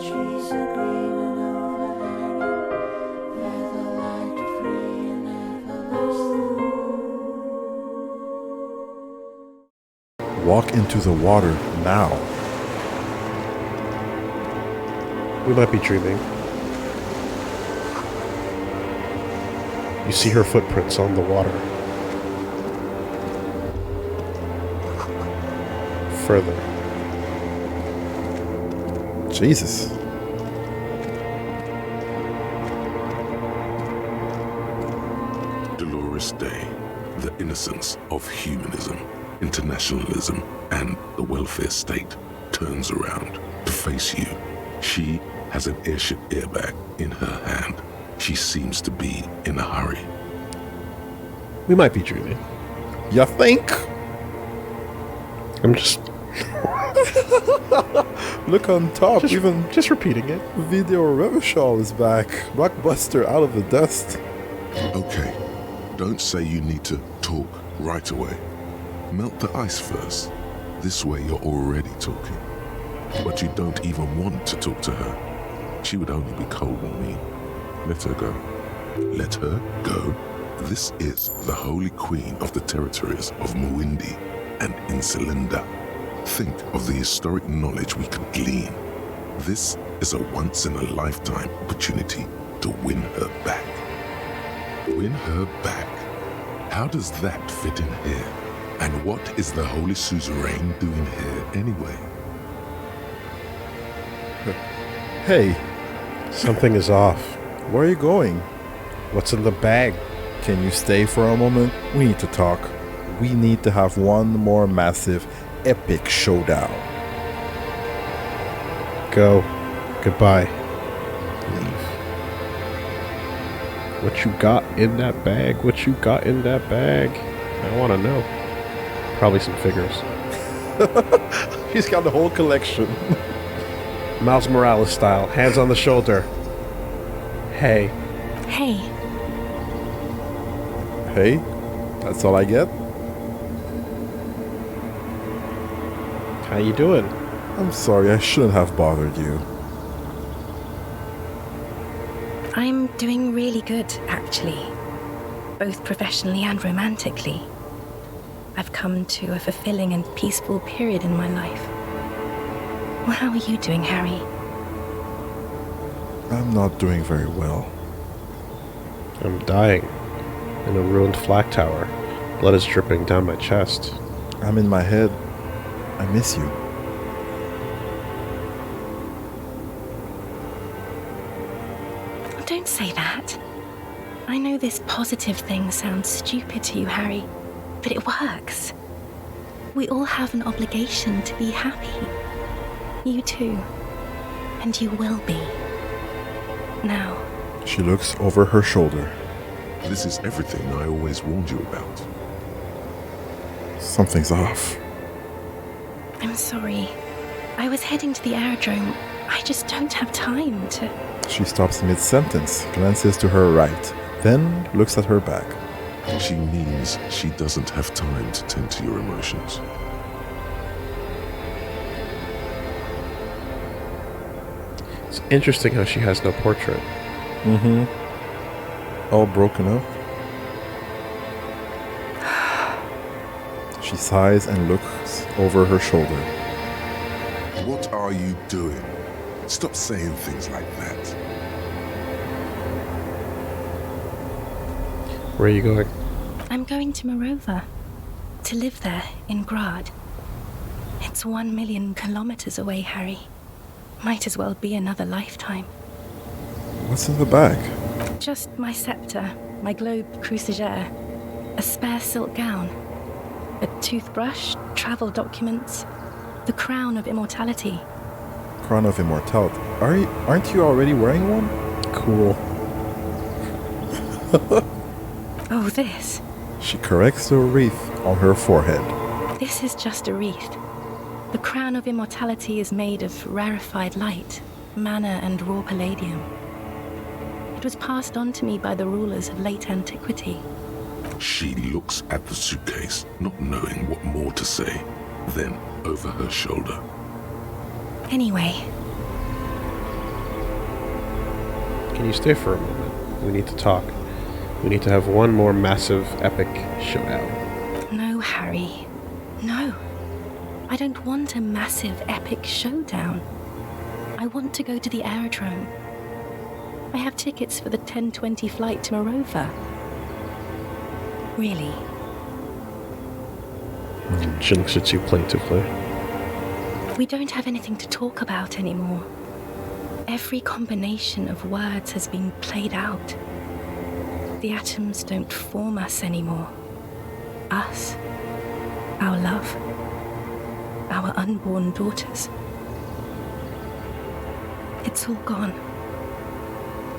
trees are green and overhanging, where the light free and everlasting. Walk into the water now. We might be dreaming. You see her footprints on the water. Further. Jesus. Dolorous day, the innocence of humanism, internationalism, and the welfare state turns around to face you. She has an airship airbag in her hand. She seems to be in a hurry. We might be dreaming. You think? I'm just Look on top, even just repeating it. Video Revival is back. Blockbuster out of the dust. Okay, don't say you need to talk right away. Melt the ice first. This way you're already talking. But you don't even want to talk to her. She would only be cold and mean. Let her go. Let her go. This is the holy queen of the territories of Muindi and Insulinda. Think of the historic knowledge we could glean. This is a once-in-a-lifetime opportunity to win her back. Win her back? How does that fit in here? And what is the Holy Suzerain doing here anyway? Hey, Something is off. where are you going? What's in the bag? Can you stay for a moment? We need to talk. We need to have one more massive, epic showdown. Go. Goodbye. Leave. What you got in that bag? What you got in that bag? I want to know. Probably some figures. He's got the whole collection. Miles Morales style. Hands on the shoulder. Hey. Hey, Hey, that's all I get? How you doing? I'm sorry, I shouldn't have bothered you. I'm doing really good, actually. Both professionally and romantically. I've come to a fulfilling and peaceful period in my life. Well, how are you doing, Harry? I'm not doing very well. I'm dying. In a ruined flak tower. Blood is dripping down my chest. I'm in my head. I miss you. Don't say that. I know this positive thing sounds stupid to you, Harry, but it works. We all have an obligation to be happy. You too. And you will be. Now. She looks over her shoulder. This is everything I always warned you about. Something's off. I'm sorry. I was heading to the aerodrome. I just don't have time to... She stops mid-sentence, glances to her right, then looks at her back. She means she doesn't have time to tend to your emotions. It's interesting how she has no portrait. Mm-hmm. All broken up. She sighs and looks over her shoulder. What are you doing? Stop saying things like that. Where are you going? I'm going to Morova. To live there, in Grad. It's 1 million kilometers away, Harry. Might as well be another lifetime. What's in the bag? Just my scepter, my globe cruciger, a spare silk gown, a toothbrush, travel documents, the crown of immortality. Crown of Immortality. Aren't you already wearing one? Cool. Oh, this. She corrects the wreath on her forehead. This is just a wreath. The crown of immortality is made of rarefied light, mana and raw palladium. It was passed on to me by the rulers of late antiquity. She looks at the suitcase, not knowing what more to say. Then, over her shoulder. Anyway, Can you stay for a moment? We need to talk. We need to have one more massive, epic showdown. No, Harry. No. I don't want a massive, epic showdown. I want to go to the aerodrome. I have tickets for the 10:20 flight to Morova. Really. She looks at you plaintively. We don't have anything to talk about anymore. Every combination of words has been played out. The atoms don't form us anymore. Us, our love, our unborn daughters. It's all gone.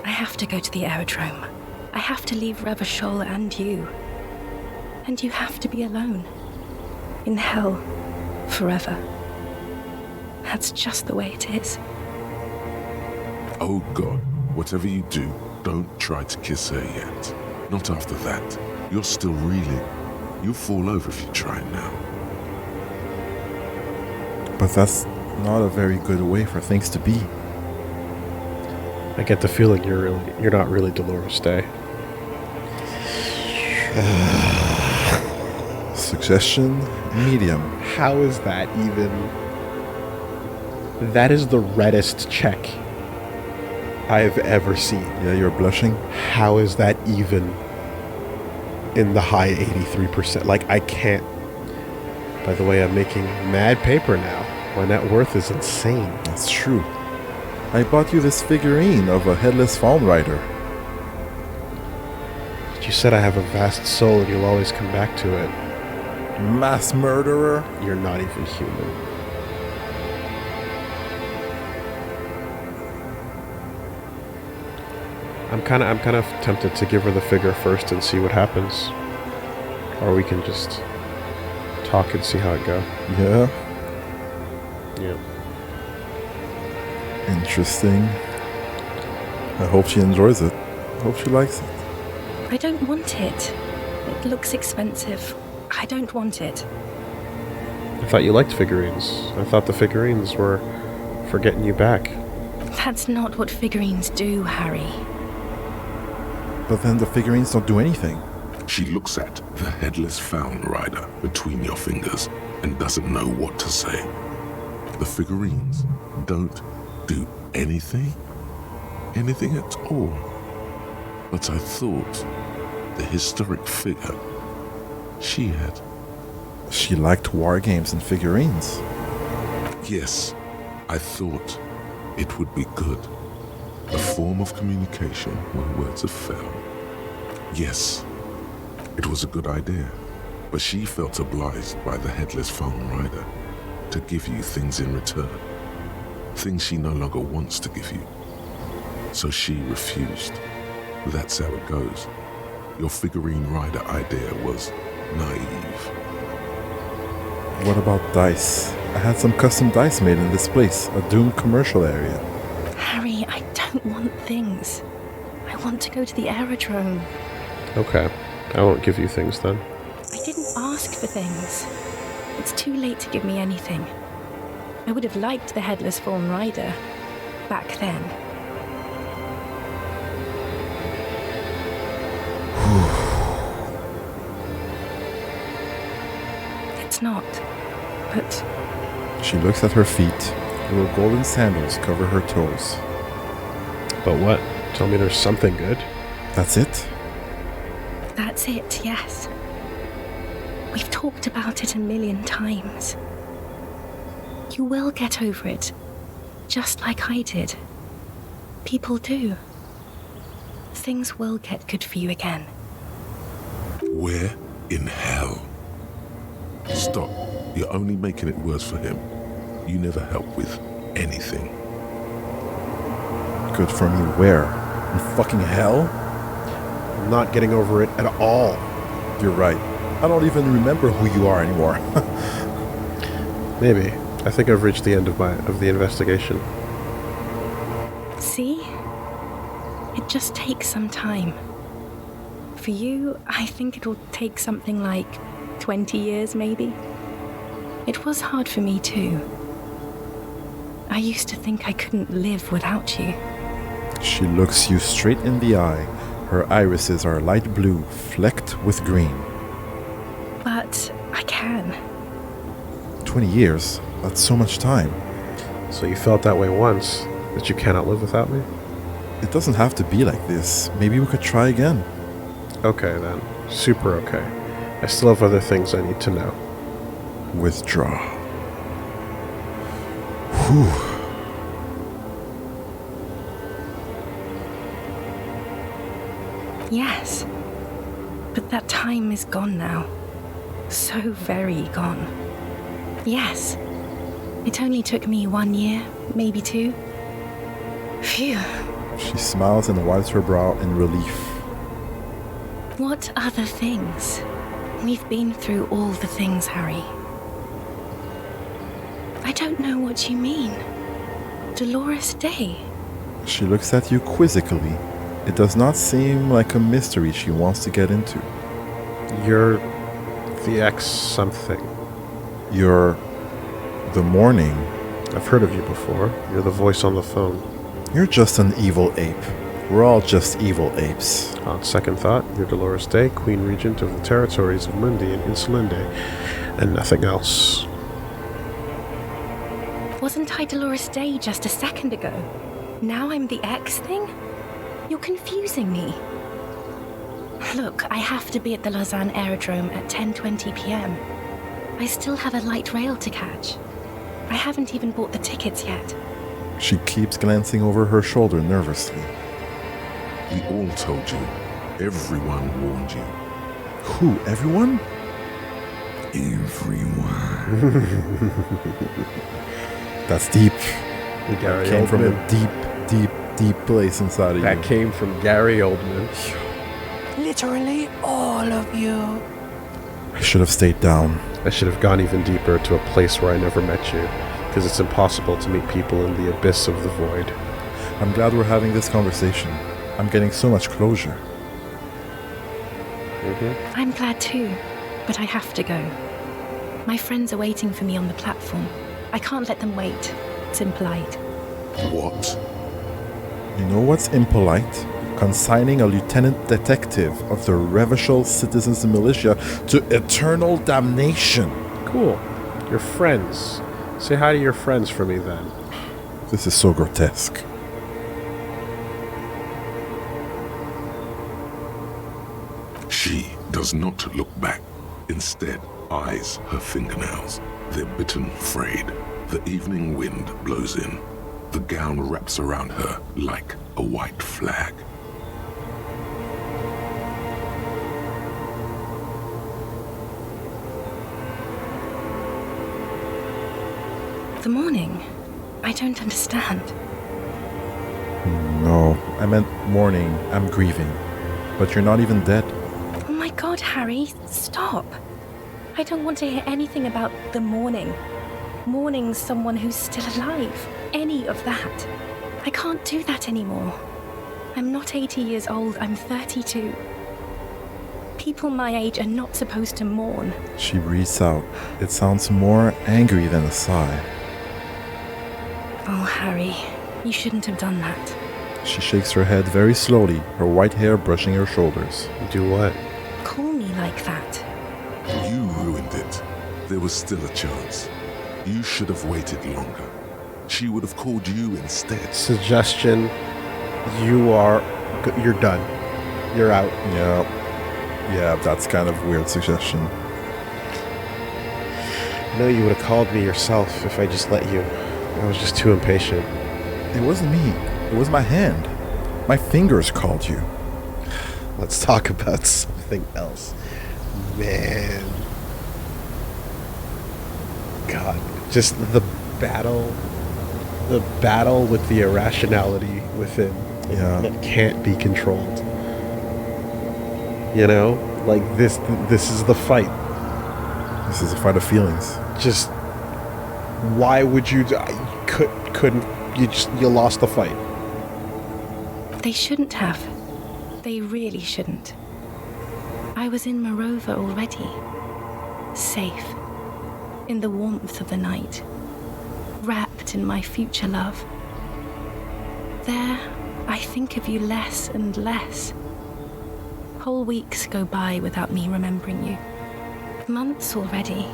I have to go to the aerodrome. I have to leave Revachol and you. And you have to be alone. In hell, forever. That's just the way it is. Oh God, whatever you do, don't try to kiss her yet. Not after that. You're still reeling. You'll fall over if you try now. But that's not a very good way for things to be. I get the feeling you're not really Dolores Day. Suggestion, medium. How is that even? That is the reddest check I have ever seen. Yeah, you're blushing. How is that even in the high 83%? Like, I can't. By the way, I'm making mad paper now. My net worth is insane. That's true. I bought you this figurine of a headless fawn rider. But you said I have a vast soul and you'll always come back to it. Mass murderer. You're not even human. I'm kind of tempted to give her the figure first and see what happens, or we can just talk and see how it goes. Yeah. Yeah. Interesting. I hope she enjoys it. I hope she likes it. I don't want it. It looks expensive. I don't want it. I thought you liked figurines. I thought the figurines were for getting you back. That's not what figurines do, Harry. But then the figurines don't do anything. She looks at the headless fawn rider between your fingers and doesn't know what to say. The figurines don't do anything? Anything at all? But I thought the historic figure she had. She liked war games and figurines. Yes, I thought it would be good. A form of communication when words have failed. Yes, it was a good idea, but she felt obliged by the headless fawn rider to give you things in return. Things she no longer wants to give you. So she refused. That's how it goes. Your figurine rider idea was naive. What about dice? I had some custom dice made in this place, a doomed commercial area. Harry, I don't want things. I want to go to the aerodrome. Okay, I won't give you things then. I didn't ask for things. It's too late to give me anything. I would have liked the headless fawn rider back then. It's not, but She looks at her feet. Little golden sandals cover her toes. But what? Tell me there's something good? That's it? that's it, yes. We've talked about it 1,000,000 times. You will get over it, just like I did. People do. Things will get good for you again. Where in hell? Stop. You're only making it worse for him. You never help with anything. Good for me where? In fucking hell? I'm not getting over it at all. You're right. I don't even remember who you are anymore. Maybe. I think I've reached the end of the investigation. See? It just takes some time. For you, I think it'll take something like 20 years, maybe. It was hard for me too. I used to think I couldn't live without you. She looks you straight in the eye. Her irises are light blue, flecked with green. But I can. 20 years? That's so much time. So you felt that way once, that you cannot live without me? It doesn't have to be like this. Maybe we could try again. Okay then. Super okay. I still have other things I need to know. Withdraw. Whew. Yes. But that time is gone now. So very gone. Yes. It only took me 1 year, maybe 2. Phew. She smiles and wipes her brow in relief. What other things? We've been through all the things, Harry. I don't know what you mean. Dolores Day. She looks at you quizzically. It does not seem like a mystery she wants to get into. You're the ex something. You're the morning. I've heard of you before. You're the voice on the phone. You're just an evil ape. We're all just evil apes. On second thought, you're Dolores Day, Queen Regent of the territories of Mundi and Insulinde, and nothing else. Wasn't I Dolores Day just a second ago? Now I'm the X thing? You're confusing me. Look, I have to be at the Lausanne Aerodrome at 10:20 p.m. I still have a light rail to catch. I haven't even bought the tickets yet. She keeps glancing over her shoulder nervously. We all told you. Everyone warned you. Who? Everyone? Everyone. That's deep. Gary Came from a Oldman. deep place inside of That you. came from Gary Oldman. Literally all of you. I should have stayed down. I should have gone even deeper to a place where I never met you, because it's impossible to meet people in the abyss of the void. I'm glad we're having this conversation. I'm getting so much closure. I'm glad too, but I have to go. My friends are waiting for me on the platform. I can't let them wait. It's impolite. What? You know what's impolite? Consigning a lieutenant detective of the Revachol Citizens Militia to eternal damnation. Cool. Your friends. Say hi to your friends for me then. This is so grotesque. She does not look back. Instead, eyes her fingernails. They're bitten frayed. The evening wind blows in. The gown wraps around her like a white flag. The morning? I don't understand. No, I meant mourning. I'm grieving. But you're not even dead. Oh my god, Harry, stop. I don't want to hear anything about the morning. Mourning someone who's still alive. Any of that. I can't do that anymore. I'm not 80 years old, I'm 32. People my age are not supposed to mourn. She breathes out. It sounds more angry than a sigh. Oh, Harry, you shouldn't have done that. She shakes her head very slowly, her white hair brushing her shoulders. Do what? Call me like that. You ruined it. There was still a chance. You should have waited longer. She would have called you instead. Suggestion. You're done. You're out. Yeah, that's kind of a weird suggestion. I know you would have called me yourself if I just let you. I was just too impatient. It wasn't me. It was my hand. My fingers called you. Let's talk about something else. Man. God. Just the battle with the irrationality within. Yeah. That can't be controlled. You know? Like this is the fight. This is a fight of feelings. Just why would you couldn't you lost the fight. They shouldn't have. They really shouldn't. I was in Morova already. Safe. In the warmth of the night. Wrapped in my future love. There, I think of you less and less. Whole weeks go by without me remembering you. Months already.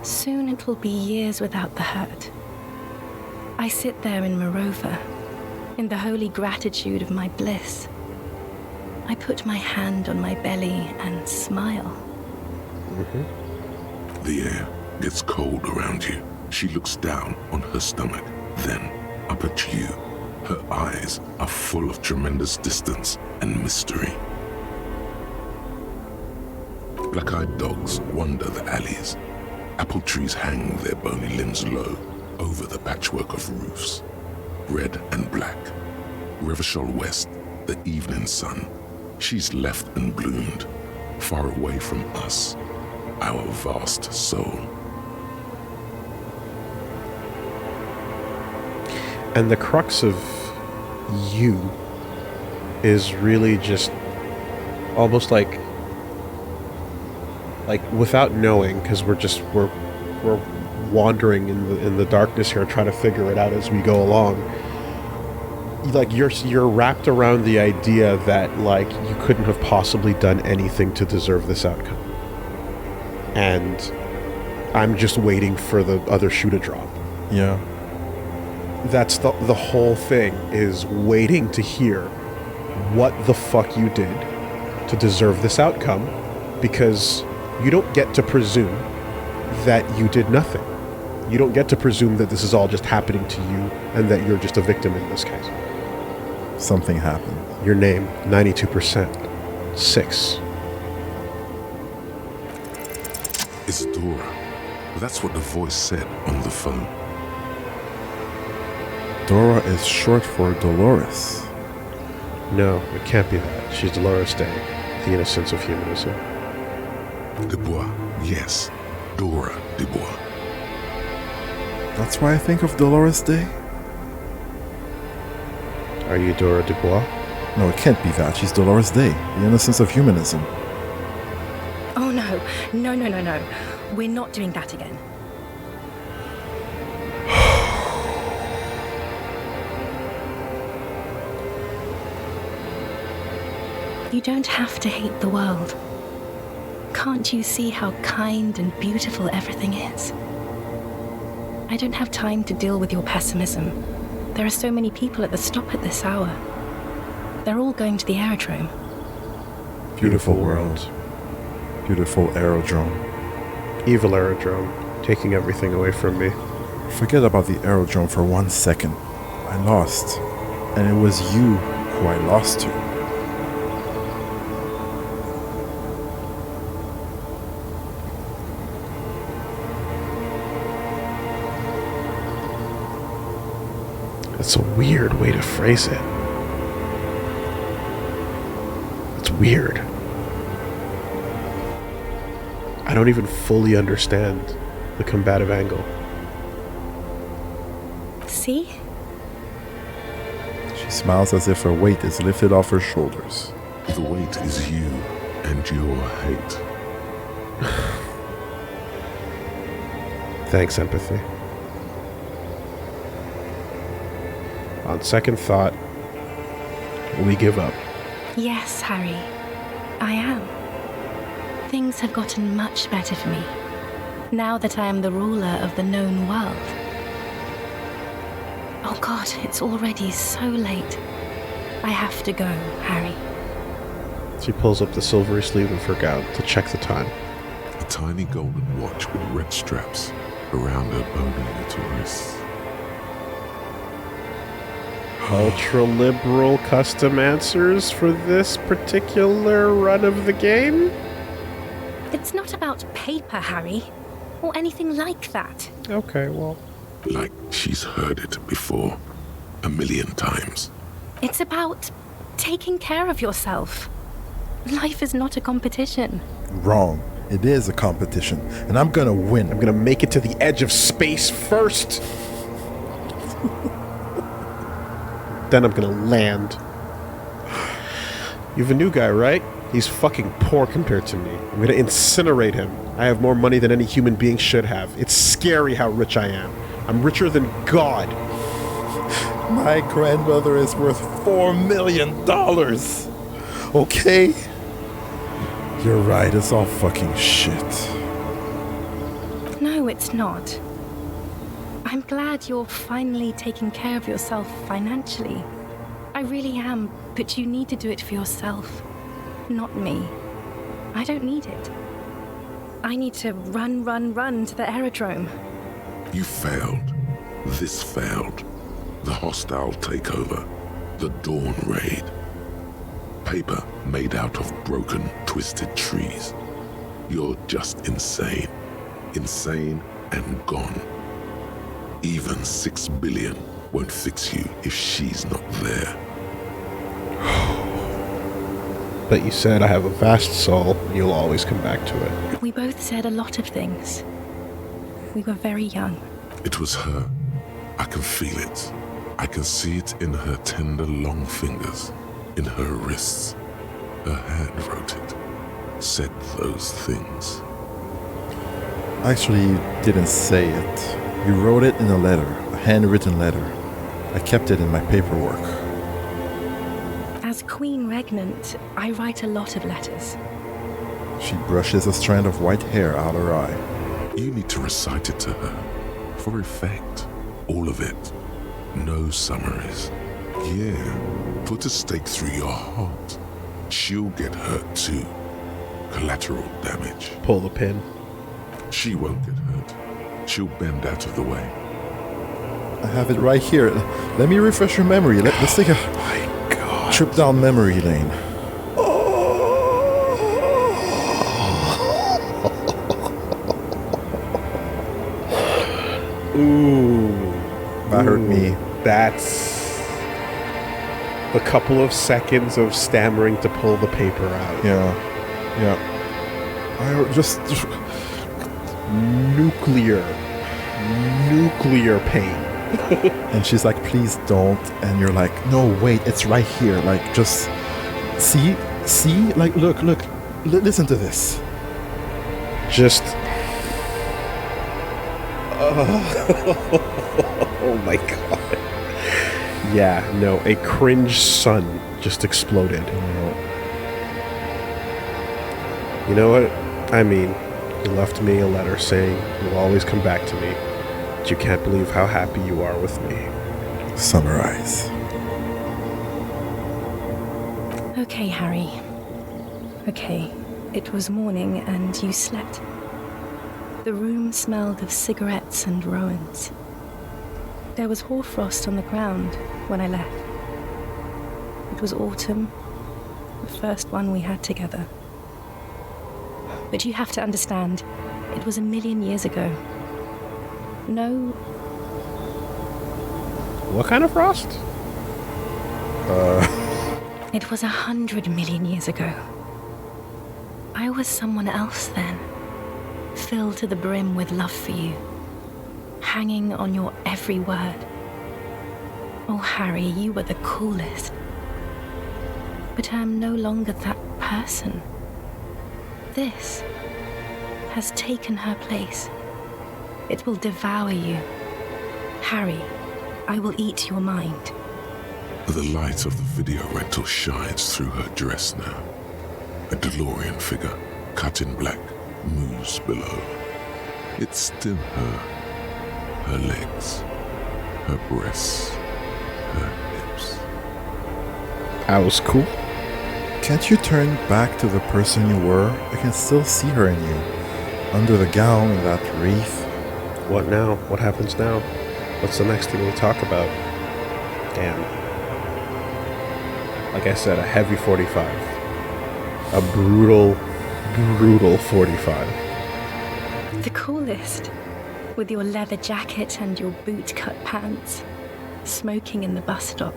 Soon it will be years without the hurt. I sit there in Morova, in the holy gratitude of my bliss. I put my hand on my belly and smile. The air gets cold around you. She looks down on her stomach, then up at you. Her eyes are full of tremendous distance and mystery. Black-eyed dogs wander the alleys. Apple trees hang their bony limbs low over the patchwork of roofs. Red and black. Revachol West, the evening sun. She's left and bloomed, far away from us, our vast soul. And the crux of you is really just almost like without knowing, because we're wandering in the darkness here, trying to figure it out as we go along. Like you're wrapped around the idea that like you couldn't have possibly done anything to deserve this outcome, and I'm just waiting for the other shoe to drop. Yeah. That's the whole thing, is waiting to hear what the fuck you did to deserve this outcome, because you don't get to presume that you did nothing. You don't get to presume that this is all just happening to you and that you're just a victim in this case. Something happened. Your name, 92%. 6. It's Dora. That's what the voice said on the phone. Dora is short for Dolores. No, it can't be that. She's Dolores Day, the innocence of humanism. Dubois, yes. Dora Dubois. That's why I think of Dolores Day? Are you Dora Dubois? No, it can't be that. She's Dolores Day, the innocence of humanism. Oh no. No. We're not doing that again. You don't have to hate the world. Can't you see how kind and beautiful everything is? I don't have time to deal with your pessimism. There are so many people at the stop at this hour. They're all going to the aerodrome. Beautiful world. Beautiful aerodrome. Evil aerodrome, taking everything away from me. Forget about the aerodrome for 1 second. I lost. And it was you who I lost to. That's a weird way to phrase it. It's weird. I don't even fully understand the combative angle. See? She smiles as if her weight is lifted off her shoulders. The weight is you and your hate. Thanks, empathy. On second thought, we give up. Yes, Harry. I am. Things have gotten much better for me, now that I am the ruler of the known world. Oh God, it's already so late. I have to go, Harry. She pulls up the silvery sleeve of her gown to check the time. A tiny golden watch with red straps around her bony little wrists. Ultra-liberal custom answers for this particular run of the game? It's not about paper, Harry, or anything like that. Okay, well... Like she's heard it before, 1,000,000 times. It's about taking care of yourself. Life is not a competition. Wrong. It is a competition, and I'm gonna win. I'm gonna make it to the edge of space first! Then I'm gonna land. You have a new guy, right? He's fucking poor compared to me. I'm gonna incinerate him. I have more money than any human being should have. It's scary how rich I am. I'm richer than God. My grandmother is worth $4 million. Okay? You're right, it's all fucking shit. No, it's not. I'm glad you're finally taking care of yourself financially. I really am, but you need to do it for yourself, not me. I don't need it. I need to run to the aerodrome. You failed. This failed. The hostile takeover. The Dawn raid. Paper made out of broken, twisted trees. You're just insane. Insane and gone. Even 6 billion won't fix you if she's not there. But you said I have a vast soul, and you'll always come back to it. We both said a lot of things. We were very young. It was her. I can feel it. I can see it in her tender, long fingers, in her wrists. Her hand wrote it, said those things. Actually, you didn't say it. You wrote it in a letter, a handwritten letter. I kept it in my paperwork. As Queen Regnant, I write a lot of letters. She brushes a strand of white hair out her eye. You need to recite it to her, for effect. All of it. No summaries. Yeah, put a stake through your heart. She'll get hurt too. Collateral damage. Pull the pin. She won't get hurt. She'll bend out of the way. I have it right here. Let me refresh your memory. Let's take a My God. trip down memory lane. Ooh. That hurt me. That's a couple of seconds of stammering to pull the paper out. Yeah. I just Nuclear pain. and she's like, please don't. And you're like, no, wait, it's right here. Like, just see, like, look, listen to this. Just. Oh my God. Yeah, no, a cringe sun just exploded. You know what? I mean, you left me a letter saying you'll always come back to me, but you can't believe how happy you are with me. Summarize. Okay, Harry. Okay, it was morning and you slept. The room smelled of cigarettes and Rowans. There was hoarfrost on the ground when I left. It was autumn, the first one we had together. But you have to understand, it was 1,000,000 years ago. No, What kind of frost? it was 100 million years ago. I was someone else then, filled to the brim with love for you, hanging on your every word. Oh, Harry, you were the coolest. But I'm no longer that person. This has taken her place. It will devour you. Harry, I will eat your mind. The light of the video rental shines through her dress now. A DeLorean figure, cut in black, moves below. It's still her. Her legs, her breasts, her hips. That was cool. Can't you turn back to the person you were? I can still see her in you. Under the gown and that wreath. What now? What happens now? What's the next thing we talk about? Damn. Like I said, a heavy 45. A brutal 45. The coolest. With your leather jacket and your boot-cut pants, smoking in the bus stop.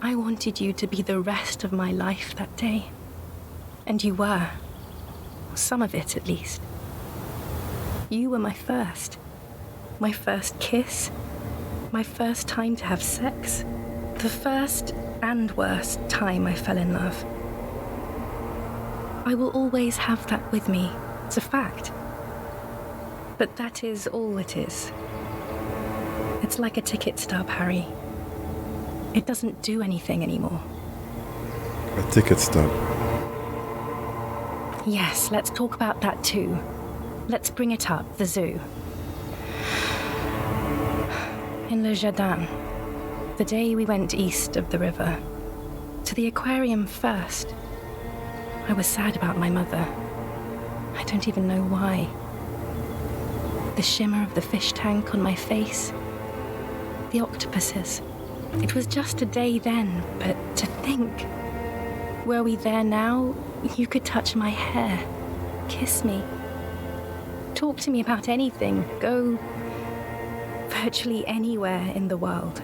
I wanted you to be the rest of my life that day. And you were. Some of it, at least. You were my first kiss, my first time to have sex, the first and worst time I fell in love. I will always have that with me. It's a fact. But that is all it is. A It's like a ticket stub, Harry. It doesn't do anything anymore. A ticket stub. Yes, let's talk about that too. Let's bring it up, the zoo. In Le Jardin, the day we went east of the river, to the aquarium first, I was sad about my mother. I don't even know why. The shimmer of the fish tank on my face, the octopuses. It was just a day then, but to think, were we there now, you could touch my hair, kiss me, talk to me about anything, go virtually anywhere in the world.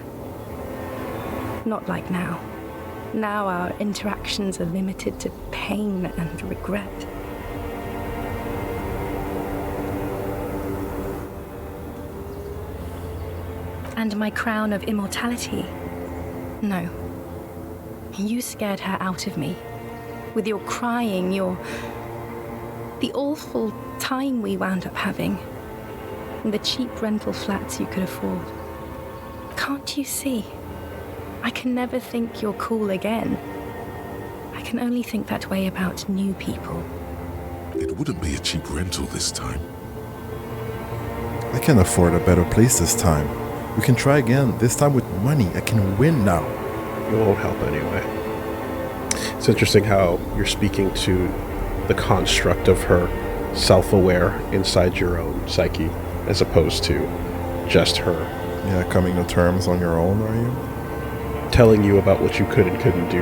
Not like now. Now our interactions are limited to pain and regret. And my crown of immortality? No. You scared her out of me. With your crying, the awful time we wound up having. And the cheap rental flats you could afford. Can't you see? I can never think you're cool again. I can only think that way about new people. It wouldn't be a cheap rental this time. I can afford a better place this time. We can try again, this time with money. I can win now. It won't help anyway. It's interesting how you're speaking to the construct of her self-aware inside your own psyche, as opposed to just her Yeah, coming to terms on your own, are you? telling you about what you could and couldn't do.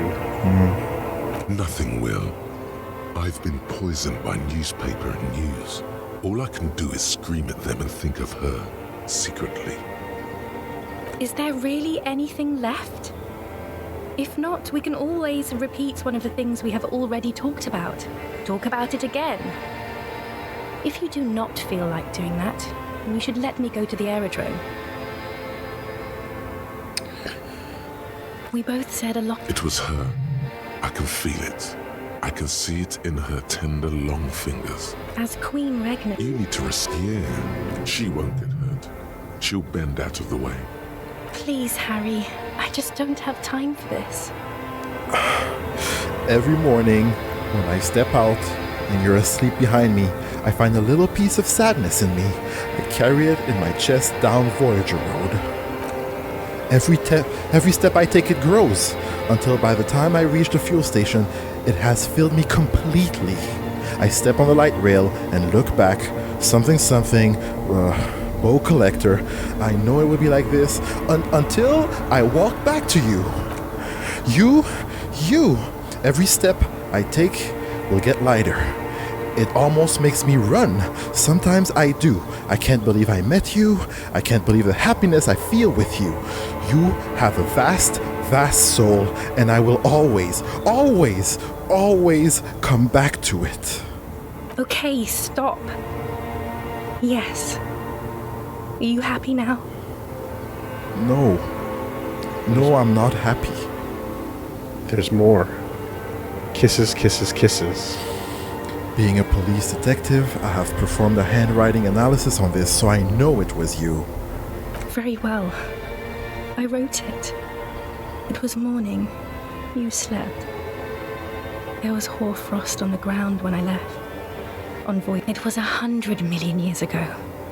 Nothing will. I've been poisoned by newspaper and news. All I can do is scream at them and think of her, secretly. Is there really anything left? If not, we can always repeat one of the things we have already talked about. Talk about it again. If you do not feel like doing that, then you should let me go to the aerodrome. We both said a lot. It was her. I can feel it. I can see it in her tender, long fingers. As Queen Regna. You need to Yeah, she won't get hurt. She'll bend out of the way. Please, Harry. I just don't have time for this. Every morning, when I step out and you're asleep behind me, I find a little piece of sadness in me. I carry it in my chest down Voyager Road. Every step I take, it grows, until by the time I reach the fuel station, it has filled me completely. I step on the light rail and look back. Bow collector. I know it would be like this until I walk back to you. You. Every step I take will get lighter. It almost makes me run. Sometimes I do. I can't believe I met you. I can't believe the happiness I feel with you. You have a vast, vast soul, and I will always, always, always come back to it. Okay, stop. Yes. Are you happy now? No, I'm not happy. There's more. Kisses, kisses, kisses. Being a police detective, I have performed a handwriting analysis on this, so I know it was you. Very well. I wrote it. It was morning. You slept. There was hoarfrost on the ground when I left. On Voyager. It was 100 million years ago.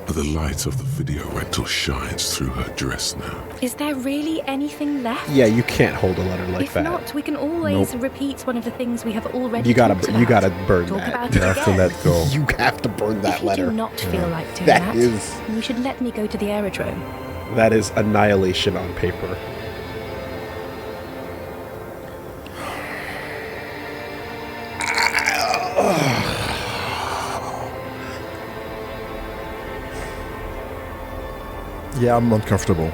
The light of the video rental shines through her dress now. Is there really anything left? Yeah, you can't hold a letter like if that. If not, we can always repeat one of the things we have already You gotta talked about. burn Talk that. about You it have to again. let go. You have to burn that if letter. you do not feel like doing That that, is- you should let me go to the aerodrome. That is annihilation on paper. Yeah, I'm uncomfortable.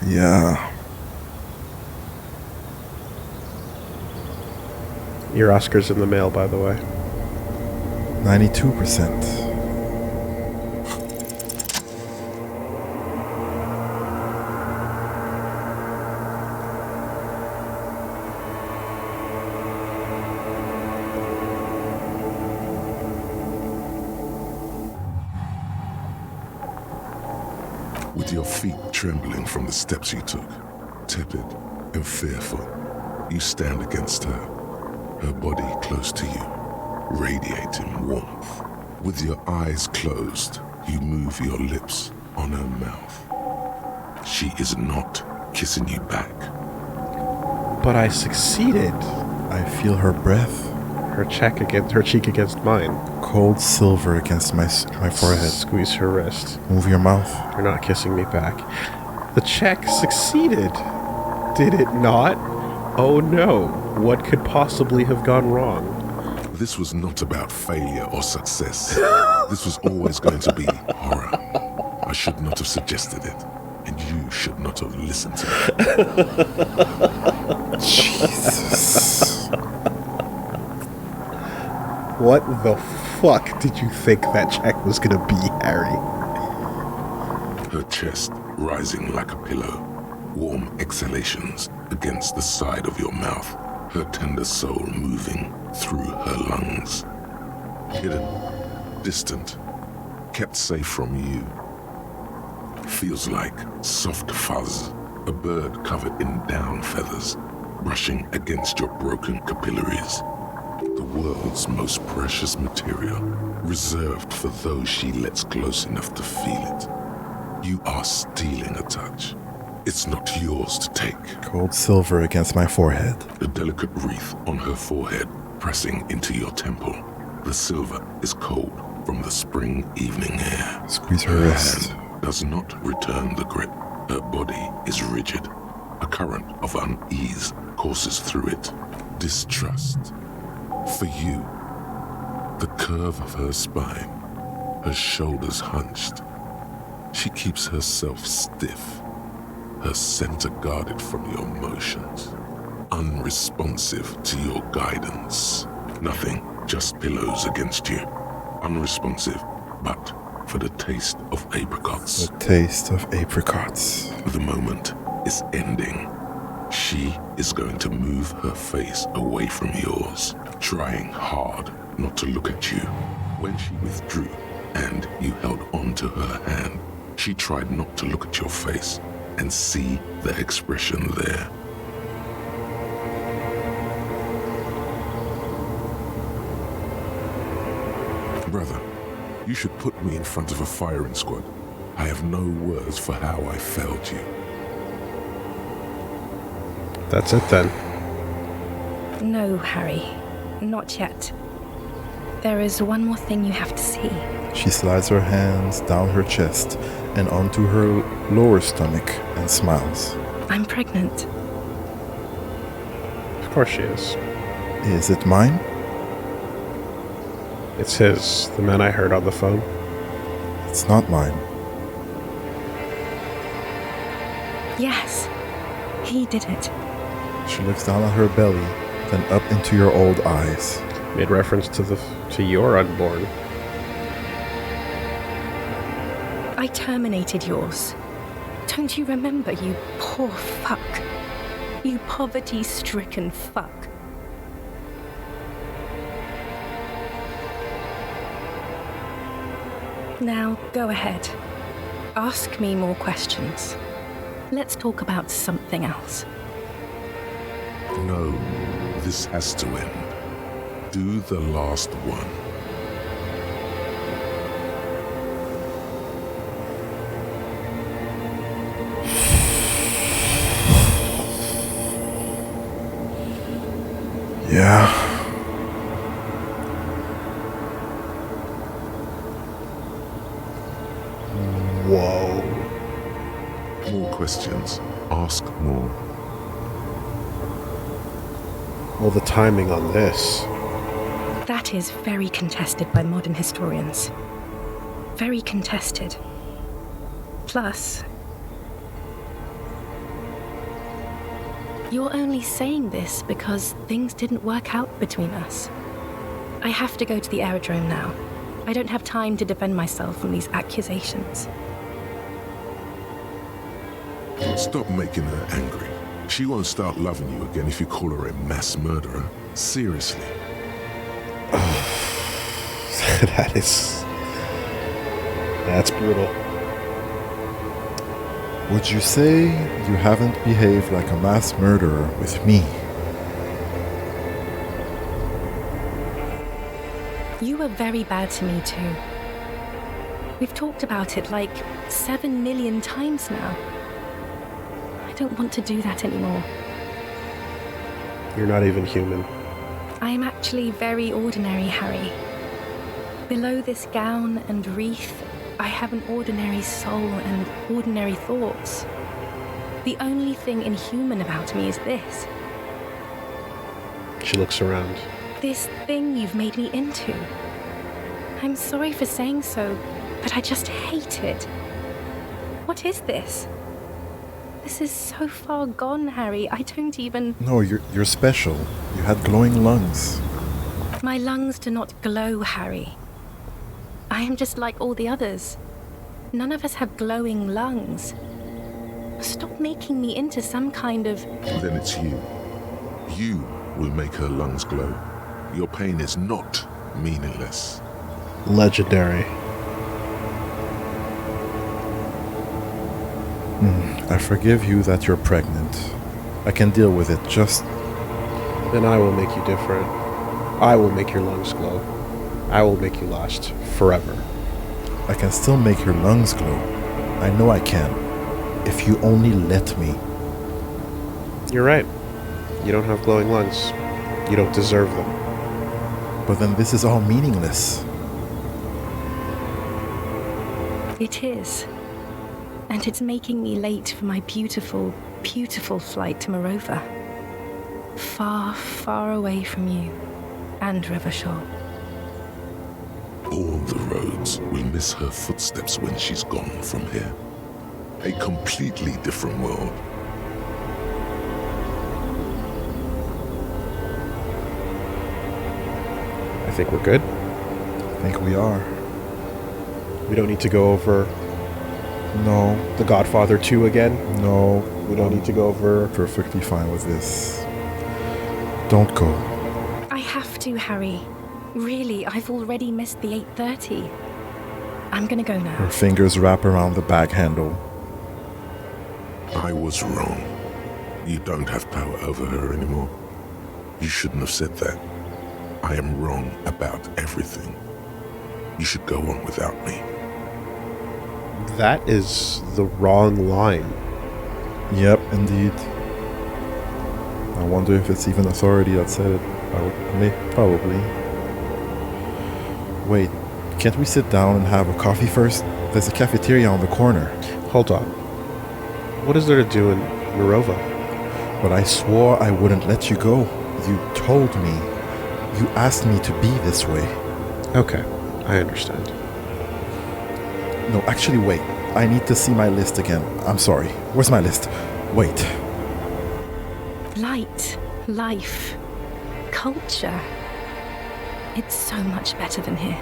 Yeah. Your Oscar's in the mail, by the way. 92%. With your feet trembling from the steps you took, tepid and fearful, you stand against her body close to you, radiating warmth. With your eyes closed, you move your lips on her mouth. She is not kissing you back. But I succeeded. I feel her breath, Her cheek against mine. cold silver against my forehead. Squeeze her wrist. Move your mouth. You're not kissing me back. The check succeeded. Did it not? Oh no. What could possibly have gone wrong? This was not about failure or success. This was always going to be horror. I should not have suggested it, and you should not have listened to me. Jesus. What the fuck did you think that check was gonna be, Harry? Her chest rising like a pillow, warm exhalations against the side of your mouth, her tender soul moving through her lungs. Hidden, distant, kept safe from you. Feels like soft fuzz, a bird covered in down feathers, brushing against your broken capillaries. The world's most precious material, reserved for those she lets close enough to feel it. You are stealing a touch. It's not yours to take. Cold silver against my forehead. A delicate wreath on her forehead, pressing into your temple. The silver is cold from the spring evening air. Squeeze her wrist. hand does not return the grip. Her body is rigid. A current of unease courses through it. Distrust. For you, the curve of her spine, her shoulders hunched. She keeps herself stiff, her center guarded from your motions, unresponsive to your guidance. Nothing, just pillows against you. Unresponsive, but for the taste of apricots. The taste of apricots. The moment is ending. She is going to move her face away from yours, trying hard not to look at you. When she withdrew and you held on to her hand, she tried not to look at your face and see the expression there. Brother, you should put me in front of a firing squad. I have no words for how I failed you. That's it then. No, Harry. Not yet. There is one more thing you have to see. She slides her hands down her chest and onto her lower stomach and smiles. I'm pregnant. Of course she is. Is it mine? It's his, the man I heard on the phone. It's not mine. Yes. He did it. She looks down at her belly, then up into your old eyes. Made reference to your unborn. I terminated yours. Don't you remember, you poor fuck? You poverty-stricken fuck. Now, go ahead. Ask me more questions. Let's talk about something else. No, this has to end. Do the last one. Yeah. Whoa. More questions. Ask more. Well, the timing on this. That is very contested by modern historians. Very contested. Plus, you're only saying this because things didn't work out between us. I have to go to the aerodrome now. I don't have time to defend myself from these accusations. Stop making her angry. She won't start loving you again if you call her a mass murderer. Seriously. That's brutal. Would you say you haven't behaved like a mass murderer with me? You were very bad to me too. We've talked about it like 7 million times now. I don't want to do that anymore. You're not even human. I am actually very ordinary, Harry. Below this gown and wreath, I have an ordinary soul and ordinary thoughts. The only thing inhuman about me is this. She looks around. This thing you've made me into. I'm sorry for saying so, but I just hate it. What is this? This is so far gone, Harry. I don't even... No, you're special. You had glowing lungs. My lungs do not glow, Harry. I am just like all the others. None of us have glowing lungs. Stop making me into some kind of... Then it's you. You will make her lungs glow. Your pain is not meaningless. Legendary. I forgive you that you're pregnant. I can deal with it, just... Then I will make you different. I will make your lungs glow. I will make you last forever. I can still make your lungs glow. I know I can. If you only let me. You're right. You don't have glowing lungs. You don't deserve them. But then this is all meaningless. It is. And it's making me late for my beautiful, beautiful flight to Morova. Far, far away from you and Rivershaw. All the roads will miss her footsteps when she's gone from here. A completely different world. I think we're good. I think we are. We don't need to go over No, The Godfather 2 again. no. We don't need to go over... Perfectly fine with this. Don't go. I have to, Harry. Really, I've already missed the 8:30. I'm gonna go now. Her fingers wrap around the bag handle. I was wrong. You don't have power over her anymore. You shouldn't have said that. I am wrong about everything. You should go on without me. That is the wrong line. Yep, indeed. I wonder if it's even authority that said it. Probably. Wait, can't we sit down and have a coffee first? There's a cafeteria on the corner. Hold on. What is there to do in Morova? But I swore I wouldn't let you go. You told me. You asked me to be this way. Okay, I understand. No, actually, wait. I need to see my list again. I'm sorry. Where's my list? Wait. Light, life, culture. It's so much better than here.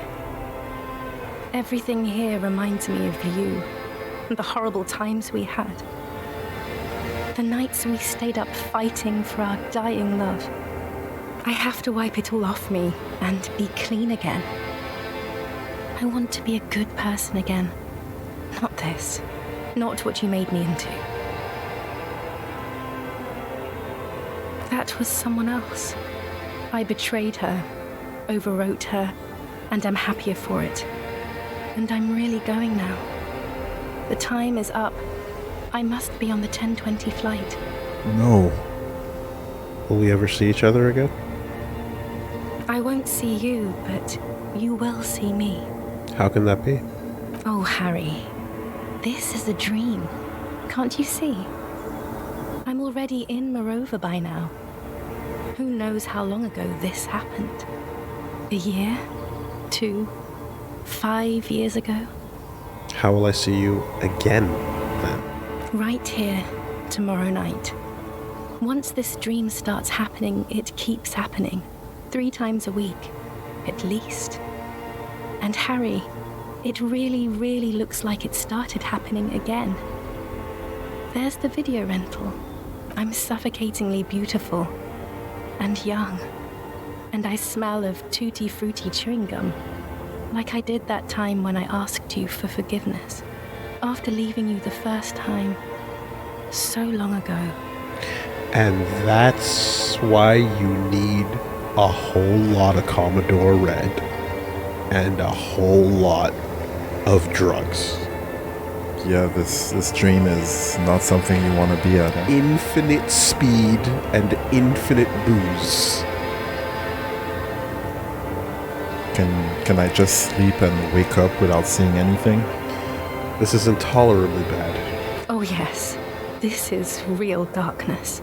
Everything here reminds me of you, and the horrible times we had. The nights we stayed up fighting for our dying love. I have to wipe it all off me and be clean again. I want to be a good person again. Not this. Not what you made me into. That was someone else. I betrayed her, overwrote her, and I'm happier for it. And I'm really going now. The time is up. I must be on the 10:20 flight. No. Will we ever see each other again? I won't see you, but you will see me. How can that be? Oh, Harry. This is a dream. Can't you see? I'm already in Morova by now. Who knows how long ago this happened? A year? 2? 5 years ago? How will I see you again, then? Right here, tomorrow night. Once this dream starts happening, it keeps happening. 3 times a week, at least. And Harry, it really, really looks like it started happening again. There's the video rental. I'm suffocatingly beautiful. And young. And I smell of tutti frutti chewing gum. Like I did that time when I asked you for forgiveness. After leaving you the first time, so long ago. And that's why you need a whole lot of Commodore Red and a whole lot of drugs. Yeah, this dream is not something you want to be at. Huh? Infinite speed and infinite booze. Can I just sleep and wake up without seeing anything? This is intolerably bad. Oh, yes. This is real darkness.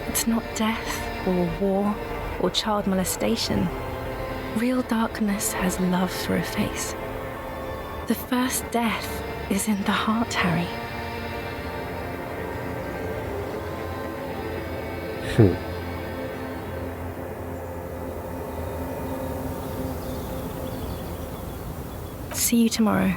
It's not death or war or child molestation. Real darkness has love for a face. The first death is in the heart, Harry. See you tomorrow.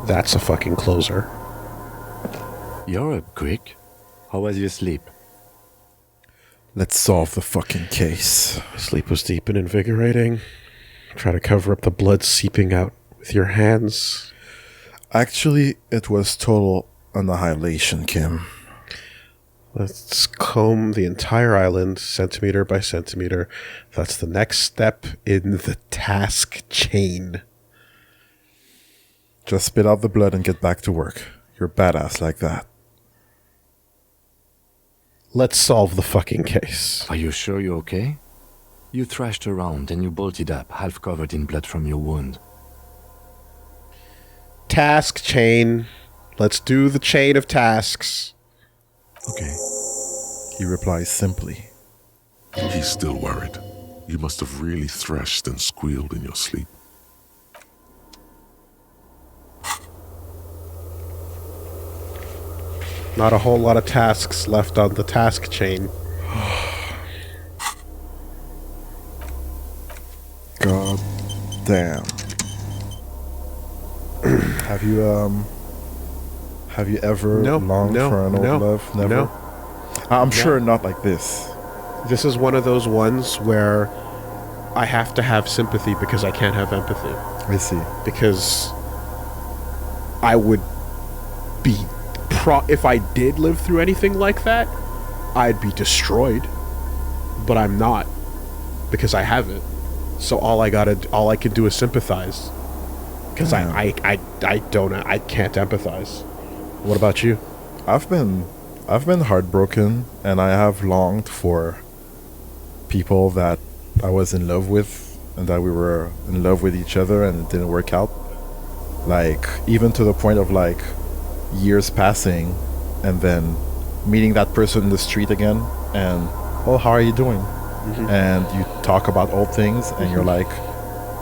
That's a fucking closer. You're up quick. How was your sleep? Let's solve the fucking case. Sleep was deep and invigorating. Try to cover up the blood seeping out with your hands. Actually, it was total annihilation, Kim. Let's comb the entire island, centimeter by centimeter. That's the next step in the task chain. Just spit out the blood and get back to work. You're badass like that. Let's solve the fucking case. Are you sure you're okay? You thrashed around and you bolted up, half covered in blood from your wound. Task chain. Let's do the chain of tasks. Okay. He replies simply. He's still worried. You must have really thrashed and squealed in your sleep. Not a whole lot of tasks left on the task chain. God damn. Have you ever longed for an old love? Never? No. I'm sure not like this. This is one of those ones where I have to have sympathy because I can't have empathy. I see. Because I would be... if I did live through anything like that, I'd be destroyed. But I'm not. Because I haven't. So all I can do is sympathize. Because I can't empathize. What about you? I've been heartbroken, and I have longed for people that I was in love with, and that we were in love with each other, and it didn't work out. Like, even to the point of like years passing, and then meeting that person in the street again, and oh, how are you doing? Mm-hmm. And you talk about old things, and you're like,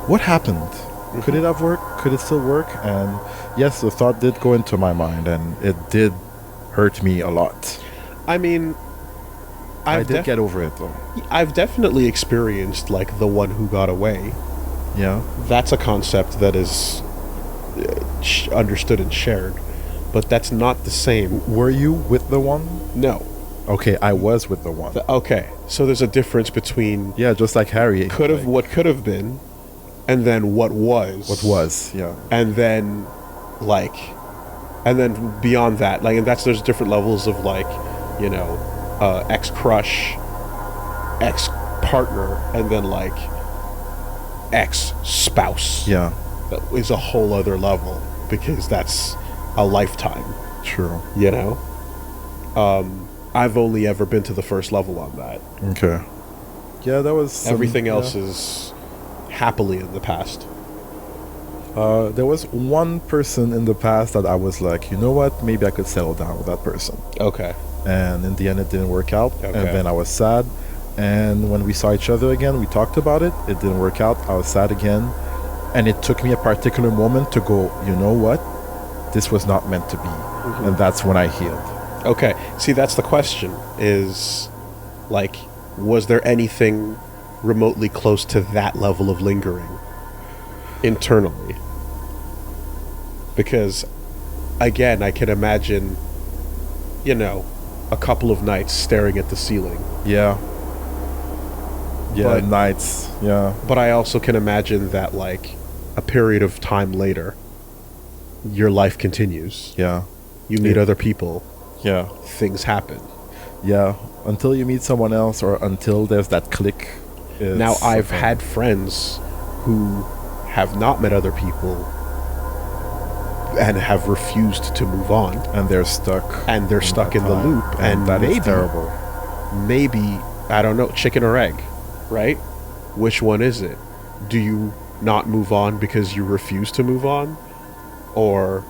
what happened? Mm-hmm. Could it have worked? Could it still work? And yes, the thought did go into my mind, and it did hurt me a lot. I mean, I did get over it though. I've definitely experienced like the one who got away. Yeah, that's a concept that is understood and shared, but that's not the same. Were you with the one? No. Okay, I was with the one. Okay, so there's a difference between just like Harry. What could have been, and then what was. What was, yeah. And then, beyond that, and there's different levels of ex-crush, ex-partner, and then ex-spouse. Yeah. That is a whole other level, because that's a lifetime. True. I've only ever been to the first level on that. Okay. Yeah, that was... Everything else is happily in the past. There was one person in the past that I was like, you know what? Maybe I could settle down with that person. Okay. And in the end, it didn't work out. Okay. And then I was sad. And when we saw each other again, we talked about it. It didn't work out. I was sad again. And it took me a particular moment to go, you know what? This was not meant to be. Mm-hmm. And that's when I healed. Okay. See, that's the question, is, was there anything remotely close to that level of lingering internally? Because, again, I can imagine, you know, a couple of nights staring at the ceiling. Yeah. Yeah, But- nights. Yeah. But I also can imagine that, like, a period of time later, your life continues. Yeah. You meet Yeah. other people. Yeah. Things happen. Yeah. Until you meet someone else or until there's that click. Now, I've had friends who have not met other people and have refused to move on. And they're stuck. And they're stuck that in the time. loop. And that is maybe, terrible. maybe, I don't know, chicken or egg, right? Which one is it? Do you not move on because you refuse to move on? Or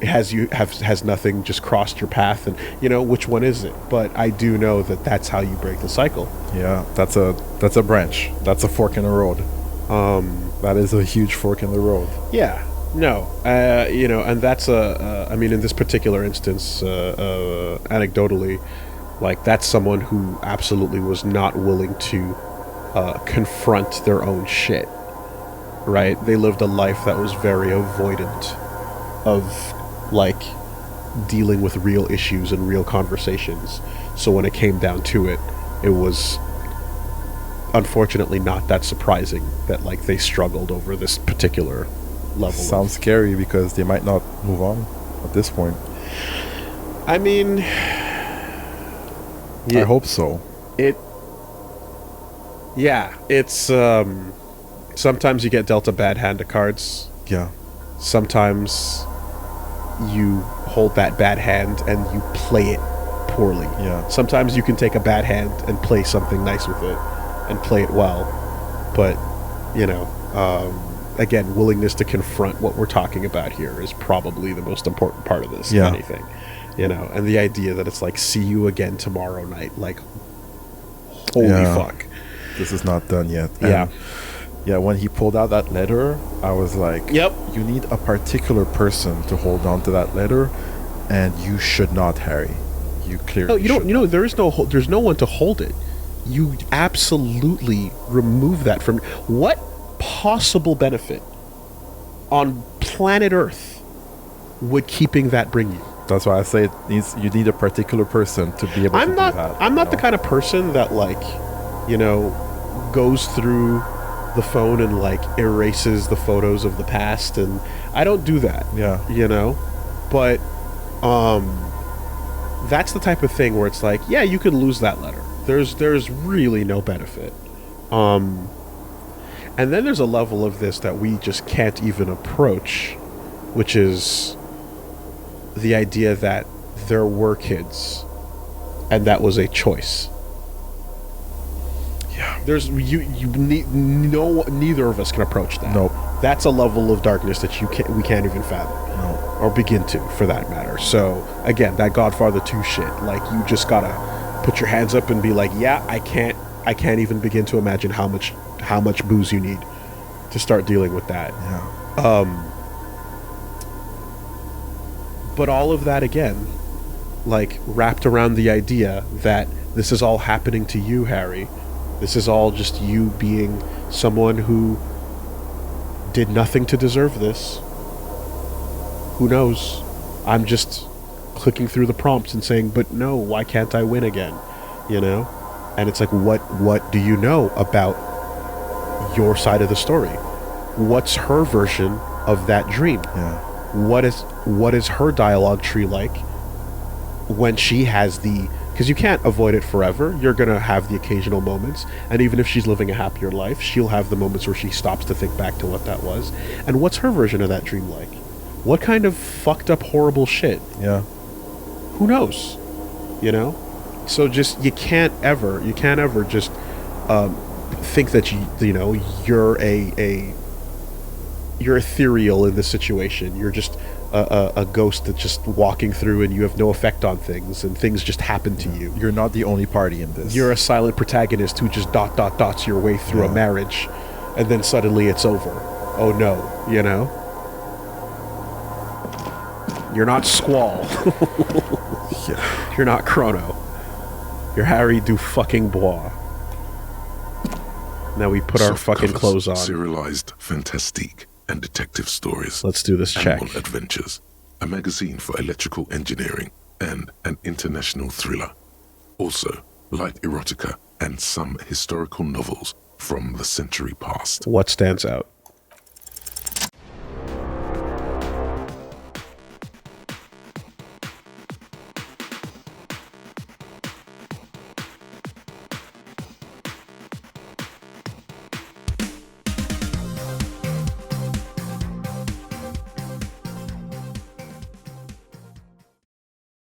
has nothing just crossed your path? And, you know, which one is it? But I do know that that's how you break the cycle. Yeah, that's a branch. That's a fork in the road. That is a huge fork in the road. Yeah, no, you know, and that's I mean, in this particular instance, anecdotally, like, that's someone who absolutely was not willing to confront their own shit, right? They lived a life that was very avoidant of, like, dealing with real issues and real conversations. So when it came down to it, it was unfortunately not that surprising that, like, they struggled over this particular level. Sounds scary because they might not move on at this point. I mean, I hope so. It's sometimes you get dealt a bad hand of cards. Yeah. Sometimes you hold that bad hand and you play it poorly. Yeah. Sometimes you can take a bad hand and play something nice with it and play it well. But, you know, again, willingness to confront what we're talking about here is probably the most important part of this, Yeah. if anything. You know, and the idea that it's like, see you again tomorrow night. Like, holy Yeah. fuck. This is not done yet. Yeah. And yeah, when he pulled out that letter, I was like, Yep. you need a particular person to hold on to that letter, and you should not, Harry. You clearly No, you don't. should You know, there's no one to hold it. You absolutely remove that from. What possible benefit on planet Earth would keeping that bring you? That's why I say you need a particular person to be able to do that. I'm not you the know? kind of person that, like, you know, goes through the phone and, like, erases the photos of the past, and I don't do that. Yeah. You know, but that's the type of thing where it's like, yeah, you could lose that letter. There's really no benefit. And then there's a level of this that we just can't even approach, which is the idea that there were kids and that was a choice. Yeah. There's neither of us can approach that. Nope. That's a level of darkness that we can't even fathom. No. Or begin to, for that matter. So again, that Godfather 2 shit, like, you just gotta put your hands up and be like, yeah, I can't even begin to imagine how much booze you need to start dealing with that. Yeah. But all of that, again, like, wrapped around the idea that this is all happening to you, Harry. This is all just you being someone who did nothing to deserve this. Who knows? I'm just clicking through the prompts and saying, but no, why can't I win again? You know? And it's like, what do you know about your side of the story? What's her version of that dream? Yeah. What is her dialogue tree like when she has because you can't avoid it forever. You're gonna have the occasional moments, and even if she's living a happier life, she'll have the moments where she stops to think back to what that was. And what's her version of that dream like? What kind of fucked up, horrible shit? Yeah. Who knows? You know? So just, you can't ever just think that you're ethereal in this situation. You're just a ghost that's just walking through, and you have no effect on things, and things just happen to you. You're not the only party in this. You're a silent protagonist who just dots your way through a marriage, and then suddenly it's over. Oh no, you know? You're not Squall. Yeah. You're not Chrono. You're Harry du fucking Bois. Now we put our fucking Soft clothes covers, on. serialized fantastique and detective stories. Let's do this check. Animal Adventures, a magazine for electrical engineering, and an international thriller. Also, light erotica and some historical novels from the century past. What stands out?